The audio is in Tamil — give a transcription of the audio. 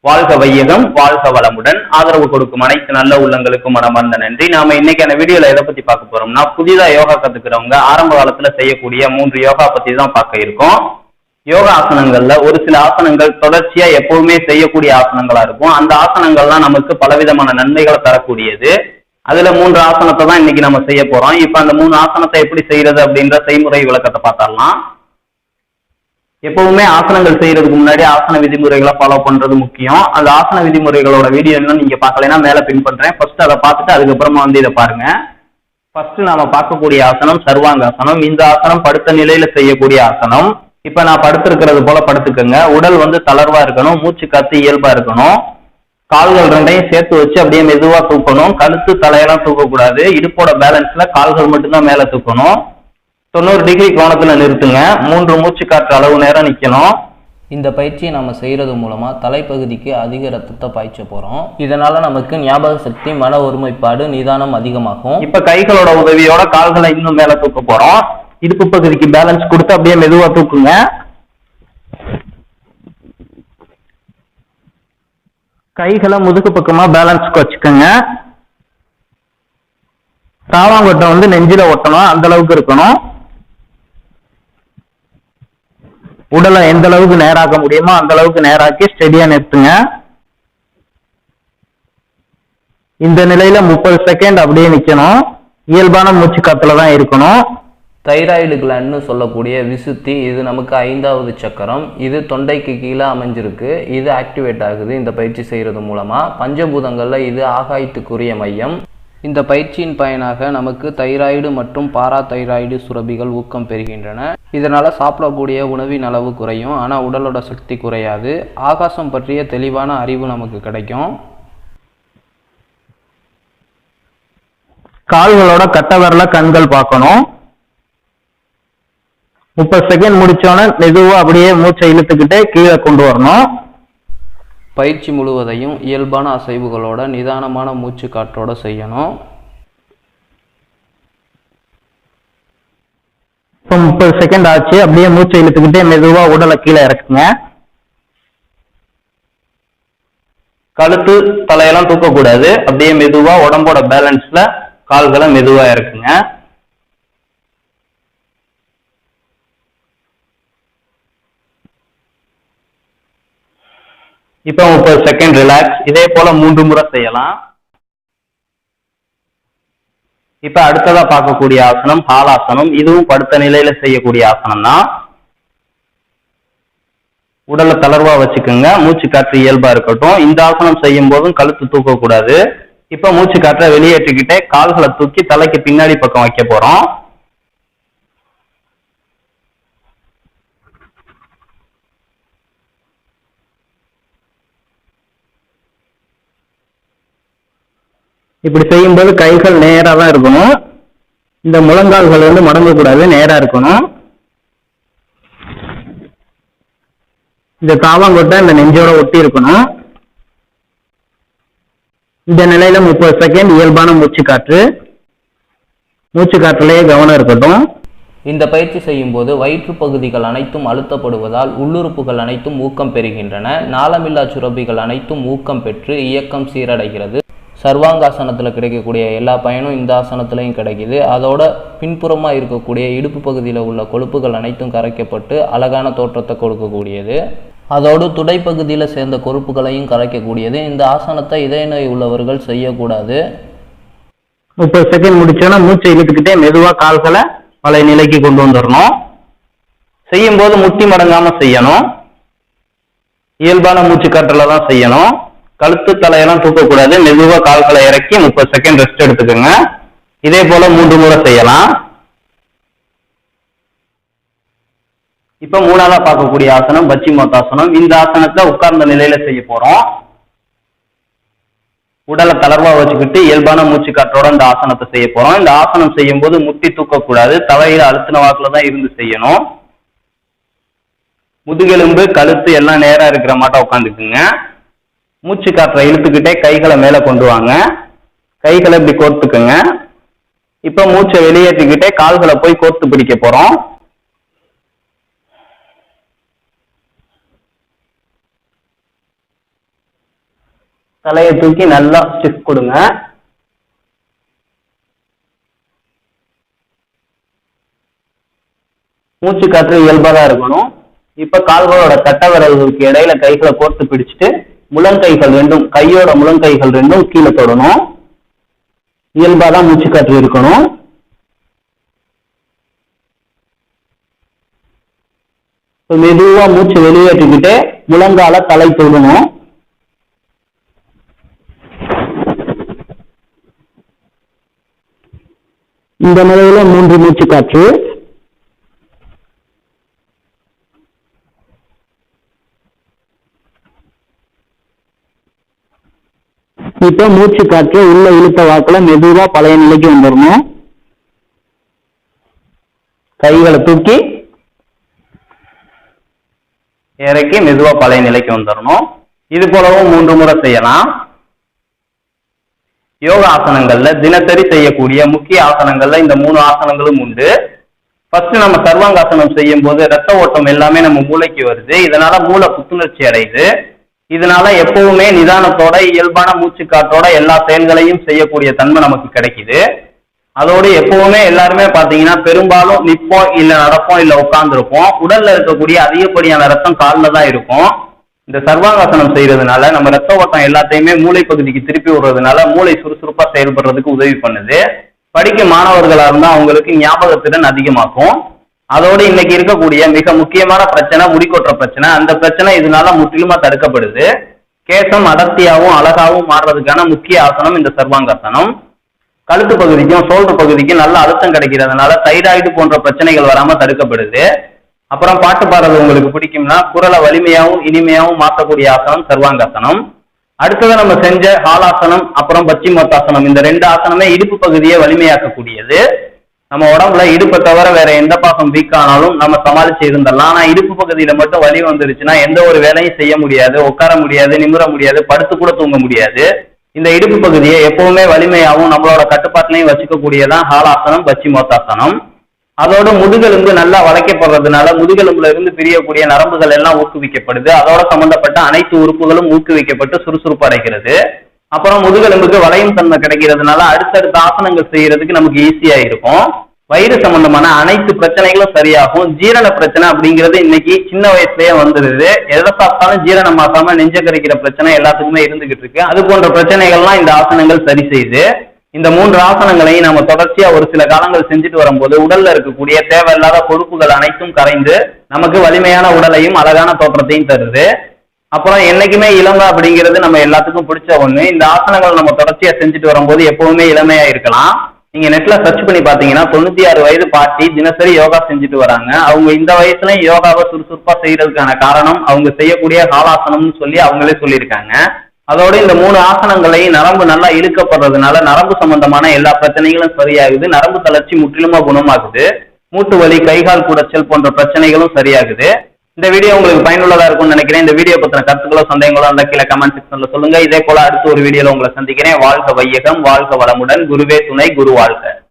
வாழ்க வையகம், வாழ்க வளமுடன். ஆதரவு கொடுக்கும் அனைத்து நல்ல உள்ளங்களுக்கும் மனமார்ந்த நன்றி. நாம இன்னைக்கான வீடியோல எதை பத்தி பார்க்க போறோம்னா, புதிதா யோகா கத்துக்கிறவங்க ஆரம்ப காலத்துல செய்யக்கூடிய 3 யோகா பத்தி தான் பார்க்க இருக்கோம். யோகா ஆசனங்கள்ல ஒரு சில ஆசனங்கள் தொடர்ச்சியா எப்பவுமே செய்யக்கூடிய ஆசனங்களா இருக்கும். அந்த ஆசனங்கள்லாம் நமக்கு பலவிதமான நன்மைகளை தரக்கூடியது. அதுல 3 ஆசனத்தை தான் இன்னைக்கு நம்ம செய்ய போறோம். இப்ப அந்த 3 ஆசனத்தை எப்படி செய்யறது அப்படின்ற செய்முறை விளக்கத்தை பார்த்தரலாம். எப்பவுமே ஆசனங்கள் செய்யறதுக்கு முன்னாடி ஆசன விதிமுறைகளை ஃபாலோ பண்றது முக்கியம். அந்த ஆசன விதிமுறைகளோட வீடியோ இன்னும் நீங்க பார்க்கலைன்னா மேல பின் பண்றேன். ஃபர்ஸ்ட் அதை பார்த்துட்டு அதுக்கப்புறமா இதை பாருங்க. ஃபர்ஸ்ட் நாம பார்க்கக்கூடிய ஆசனம் சர்வாங்காசனம். இந்த ஆசனம் படுத்த நிலையில செய்யக்கூடிய ஆசனம். இப்ப நான் படுத்திருக்கிறது போல படுத்துக்கங்க. உடல் தளர்வா இருக்கணும், மூச்சு காத்து இயல்பா இருக்கணும். கால்கள் ரெண்டையும் சேர்த்து வச்சு அப்படியே மெதுவா தூக்கணும். கழுத்து தலையெல்லாம் தூக்கக்கூடாது. இடுப்போட பேலன்ஸ்ல கால்கள் மட்டும்தான் மேல தூக்கணும். 90 டிகிரி கோணத்துல நிறுத்துங்க. 3 மூச்சு காற்று அளவு நேரம் நிக்கணும். இந்த பயிற்சியை நம்ம செய்கிறது மூலமாக தலைப்பகுதிக்கு அதிக ரத்தத்தை பாய்ச்ச போகிறோம். இதனால நமக்கு ஞாபக சக்தி, மன ஒருமைப்பாடு, நிதானம் அதிகமாகும். இப்ப கைகளோட உதவியோட கால்களை இன்னும் மேல தூக்க போறோம். இடுப்பு பகுதிக்கு பேலன்ஸ் கொடுத்து அப்படியே மெதுவா தூக்குங்க. கைகளை முதுகு பக்கமா பேலன்ஸ்க்கு வச்சுக்கோங்க. தாவாங்கொட்டை நெஞ்சில ஒட்டணும், அந்த அளவுக்கு இருக்கணும். உடலை எந்த அளவுக்கு நேராக்க முடியுமோ அந்த அளவுக்கு நேராக்கி ஸ்டெடியா நிறுத்துங்க. இந்த நிலையில 30 செகண்ட் அப்படியே நிக்கணும். இயல்பான மூச்சு காத்துல தான் இருக்கணும். தைராய்டு கிளாண்ட்னு சொல்லக்கூடிய விசுத்தி, இது நமக்கு 5வது சக்கரம். இது தொண்டைக்கு கீழே அமைஞ்சிருக்கு. இது ஆக்டிவேட் ஆகுது இந்த பயிற்சி செய்யறது மூலமா. பஞ்சபூதங்கள்ல இது ஆகாயத்துக்குரிய மையம். இந்த பயிற்சியின் பயனாக நமக்கு தைராய்டு மற்றும் பாராதைராய்டு சுரபிகள் ஊக்கம் பெறுகின்றன. இதனால் சாப்பிடக்கூடிய உணவின் அளவு குறையும், ஆனால் உடலோட சக்தி குறையாது. ஆகாசம் பற்றிய தெளிவான அறிவு நமக்கு கிடைக்கும். கால்களோட கட்ட விரல கண்கள் பார்க்கணும். 30 செகண்ட் முடிச்சோன்னே மெதுவா அப்படியே மூச்சை இழுத்துக்கிட்டே கீழே கொண்டு வரணும். பயிற்சி முழுவதையும் இயல்பான அசைவுகளோட நிதானமான மூச்சு காற்றோட செய்யணும். இப்போ 30 செகண்ட் ஆச்சு. அப்படியே மூச்சை இழுத்துக்கிட்டே மெதுவா உடலை கீழே இறக்குங்க. கழுத்து தலையெல்லாம் தூக்கக்கூடாது. அப்படியே மெதுவா உடம்போட பேலன்ஸ்ல கால்களை மெதுவா இறக்குங்க. இப்ப 30 செகண்ட் ரிலாக்ஸ். இதே போல 3 முறை செய்யலாம். இப்ப அடுத்ததா பார்க்கக்கூடிய ஆசனம் ஹாலாசனம். இதுவும் படுத்த நிலையில செய்யக்கூடிய ஆசனம் தான். உடலை தளர்வா வச்சுக்கோங்க. மூச்சு காற்று இயல்பா இருக்கட்டும். இந்த ஆசனம் செய்யும் போதும் கழுத்து தூக்க கூடாது. இப்ப மூச்சு காற்றை வெளியேற்றிக்கிட்டே கால்களை தூக்கி தலைக்கு பின்னாடி பக்கம் வைக்க போறோம். இப்படி செய்யும்போது கைகள் நேரா தான் இருக்கணும். இந்த முழங்கால்கள் மடங்கக்கூடாது, நேரா இருக்கணும். இந்த தாவாங்கொட்டை இந்த நெஞ்சோட ஒட்டி இருக்கணும். இந்த நிலையில 30 செகண்ட் இயல்பான மூச்சு காற்று. மூச்சு காற்றுலயே கவனம் இருக்கட்டும். இந்த பயிற்சி செய்யும் போது வயிற்று பகுதிகள் அனைத்தும் அழுத்தப்படுவதால் உள்ளுறுப்புகள் அனைத்தும் ஊக்கம் பெறுகின்றன. நாளமில்லா சுரபிகள் அனைத்தும் ஊக்கம் பெற்று இயக்கம் சீரடைகிறது. சர்வாங்காசனத்தில் கிடைக்கக்கூடிய எல்லா பயனும் இந்த ஆசனத்துலையும் கிடைக்குது. அதோட பின்புறமாக இருக்கக்கூடிய இடுப்பு பகுதியில் உள்ள கொழுப்புகள் அனைத்தும் கரைக்கப்பட்டு அழகான தோற்றத்தை கொடுக்கக்கூடியது. அதோடு துடைப்பகுதியில் சேர்ந்த கொழுப்புகளையும் கரைக்கக்கூடியது. இந்த ஆசனத்தை இதய நோய் உள்ளவர்கள் செய்யக்கூடாது. 30 செகண்ட் முடிச்சோன்னா மூச்சை இழுத்துக்கிட்டே மெதுவாக கால்களை பழைய நிலைக்கு கொண்டு வந்துடணும். செய்யும் போது முட்டி மடங்காம செய்யணும். இயல்பான மூச்சு காற்றுல தான் செய்யணும். கழுத்து தலையெல்லாம் தூக்கக்கூடாது. மெதுவா கால்களை இறக்கி 30 செகண்ட் ரெஸ்ட் எடுத்துக்கோங்க. இதே போல 3 முறை செய்யலாம். இப்ப 3ஆவதா பார்க்கக்கூடிய ஆசனம் பச்சிமோத்தாசனம். இந்த ஆசனத்தை உட்கார்ந்த நிலையில செய்ய போறோம். உடலை தளர்வா வச்சுக்கிட்டு இயல்பான மூச்சு காற்றோட இந்த ஆசனத்தை செய்ய போறோம். இந்த ஆசனம் செய்யும் போது முட்டி தூக்கக்கூடாது. தலையில அழுத்தின வாக்குல தான் இருந்து செய்யணும். முதுகெலும்பு கழுத்து எல்லாம் நேரா இருக்கிற மாட்டா உட்காந்துக்குங்க. மூச்சு காற்றை இழுத்துக்கிட்டே கைகளை மேல கொண்டு வாங்க. கைகளை இப்படி கோர்த்துக்குங்க. இப்ப மூச்சை வெளியேற்றிக்கிட்டே கால்களை போய் கோர்த்து பிடிக்க போறோம். தலையை தூக்கி நல்லா ஸ்டிஃப் கொடுங்க. மூச்சு காற்று இயல்பா தான் இருக்கணும். இப்ப கால்களோட கட்டை விரல்களுக்கு இடையில கைகளை கோர்த்து பிடிச்சிட்டு முழங்கைகள் ரெண்டும், கையோட முழங்கைகள் ரெண்டும் கீழே தொடணும். இயல்பா தான் மூச்சு காற்று இருக்கணும். மெதுவா மூச்சு வெளியேற்றிக்கிட்டு முழங்கால தலை தொடணும். இந்த நிலையில 3 மூச்சு காற்று. இப்ப மூச்சு காற்று உள்ள இழுத்த வாக்குல மெதுவா பழைய நிலைக்கு வந்துடணும். கைகளை தூக்கி இறக்கி மெதுவா பழைய நிலைக்கு வந்துடணும். இது போலவும் 3 முறை செய்யலாம். யோகா ஆசனங்கள்ல தினசரி செய்யக்கூடிய முக்கிய ஆசனங்கள்ல இந்த 3 ஆசனங்களும் உண்டு. ஃபர்ஸ்ட் நம்ம சர்வாங்காசனம் செய்யும் போது ரத்த ஓட்டம் எல்லாமே நம்ம மூளைக்கு வருது. இதனால மூளை புத்துணர்ச்சி அடையுது. இதனால எப்பவுமே நிதானத்தோட இயல்பான மூச்சு காற்றோட எல்லா செயல்களையும் செய்யக்கூடிய தன்மை நமக்கு கிடைக்குது. அதோடு எப்பவுமே எல்லாருமே பாத்தீங்கன்னா பெரும்பாலும் நிற்போம், இல்ல நடப்போம், இல்ல உட்கார்ந்துருப்போம். உடல்ல இருக்கக்கூடிய அதிகப்படியான ரத்தம் காலில் தான் இருக்கும். இந்த சர்வாங்காசனம் செய்யறதுனால நம்ம ரத்த ஓட்டம் எல்லாத்தையுமே மூளை பகுதிக்கு திருப்பி விடுறதுனால மூளை சுறுசுறுப்பா செயல்படுறதுக்கு உதவி பண்ணுது. படிக்கும் மாணவர்களா இருந்தா அவங்களுக்கு ஞாபகத்திறன் அதிகமாக்கும். அதோடு இன்னைக்கு இருக்கக்கூடிய மிக முக்கியமான பிரச்சனை முடிக்கொற்ற பிரச்சனை. அந்த பிரச்சனை இதனால முற்றிலுமா தடுக்கப்படுது. கேசம் அடர்த்தியாகவும் அழகாகவும் மாறுறதுக்கான முக்கிய ஆசனம் இந்த சர்வாங்காசனம். கழுத்து பகுதிக்கும் ஷோல்டர் பகுதிக்கும் நல்ல அழுத்தம் கிடைக்கிறதுனால தைராய்டு போன்ற பிரச்சனைகள் வராம தடுக்கப்படுது. அப்புறம் பாட்டு பாடுறது உங்களுக்கு பிடிக்கும்னா குரலை வலிமையாகவும் இனிமையாகவும் மாற்றக்கூடிய ஆசனம் சர்வாங்காசனம். அடுத்தது நம்ம செஞ்ச ஹாலாசனம் அப்புறம் பச்சிமோத்தாசனம், இந்த 2 ஆசனமே இடுப்பு பகுதியை வலிமையாக்கக்கூடியது. நம்ம உடம்புல இடுப்பை தவிர வேற எந்த பாகம் வீக் ஆனாலும் நம்ம சமாளிச்சு இருந்துடலாம். ஆனா இடுப்பு பகுதியில மட்டும் வலி வந்துருச்சுன்னா எந்த ஒரு வேலையும் செய்ய முடியாது, உட்கார முடியாது, நிமிர முடியாது, படுத்து கூட தூங்க முடியாது. இந்த இடுப்பு பகுதியை எப்பவுமே வலிமையாகவும் நம்மளோட கட்டுப்பாட்டிலையும் வச்சுக்கக்கூடியதான் ஹாலாசனம் பச்சிமோத்தாசனம். அதோட முதுகெலும்பு நல்லா வளைக்கப்படுறதுனால முதுகெலும்புல இருந்து பிரியக்கூடிய நரம்புகள் எல்லாம் ஊக்குவிக்கப்படுது. அதோட சம்பந்தப்பட்ட அனைத்து உறுப்புகளும் ஊக்குவிக்கப்பட்டு சுறுசுறுப்பு அடைகிறது. அப்புறம் முதுகெலும்புக்கு வளையும் தன்மை கிடைக்கிறதுனால அடுத்தடுத்த ஆசனங்கள் செய்யறதுக்கு நமக்கு ஈஸியா இருக்கும். வயிறு சம்பந்தமான அனைத்து பிரச்சனைகளும் சரியாகும். ஜீரண பிரச்சனை அப்படிங்கிறது இன்னைக்கு சின்ன வயசுலயே வந்துடுது. எதை சாப்பிட்டாலும் ஜீரணம் ஆகாம நெஞ்ச கரைக்கிற பிரச்சனை எல்லாத்துக்குமே இருந்துகிட்டு இருக்கு. அது போன்ற பிரச்சனைகள்லாம் இந்த ஆசனங்கள் சரி செய்யுது. இந்த 3 ஆசனங்களையும் நம்ம தொடர்ச்சியா ஒரு சில காலங்கள் செஞ்சுட்டு வரும்போது உடல்ல இருக்கக்கூடிய தேவையில்லாத கொழுப்புகள் அனைத்தும் கரைந்து நமக்கு வலிமையான உடலையும் அழகான தோற்றத்தையும் தருது. அப்புறம் என்னைக்குமே இளமை அப்படிங்கிறது நம்ம எல்லாத்துக்கும் பிடிச்ச ஒண்ணு. இந்த ஆசனங்கள் நம்ம தொடர்ச்சியா செஞ்சுட்டு வரும்போது எப்பவுமே இளமையா இருக்கலாம். நீங்க நெட்ல சர்ச் பண்ணி பாத்தீங்கன்னா 96 வயது பாட்டி தினசரி யோகா செஞ்சுட்டு வராங்க. அவங்க இந்த வயசுலயும் யோகாவை சுறுசுறுப்பா செய்யறதுக்கான காரணம் அவங்க செய்யக்கூடிய ஹாலாசனம்னு சொல்லி அவங்களே சொல்லியிருக்காங்க. அதோட இந்த 3 ஆசனங்களையும் நரம்பு நல்லா இழுக்கப்படுறதுனால நரம்பு சம்பந்தமான எல்லா பிரச்சனைகளும் சரியாகுது. நரம்பு தளர்ச்சி முற்றிலுமா குணமாகுது. மூட்டு வலி, கைகால் குடைச்சல் போன்ற பிரச்சனைகளும் சரியாகுது. இந்த வீடியோ உங்களுக்கு பயனுள்ளதா இருக்கும்னு நினைக்கிறேன். இந்த வீடியோ பத்தின கருத்துக்களோ சந்தேகங்களோ அந்த கீழே கமெண்ட் செக்ஷன்ல சொல்லுங்க. இதே போல அடுத்த ஒரு வீடியோல உங்களை சந்திக்கிறேன். வாழ்க வையகம், வாழ்க வளமுடன், குருவே துணை, குரு வாழ்க.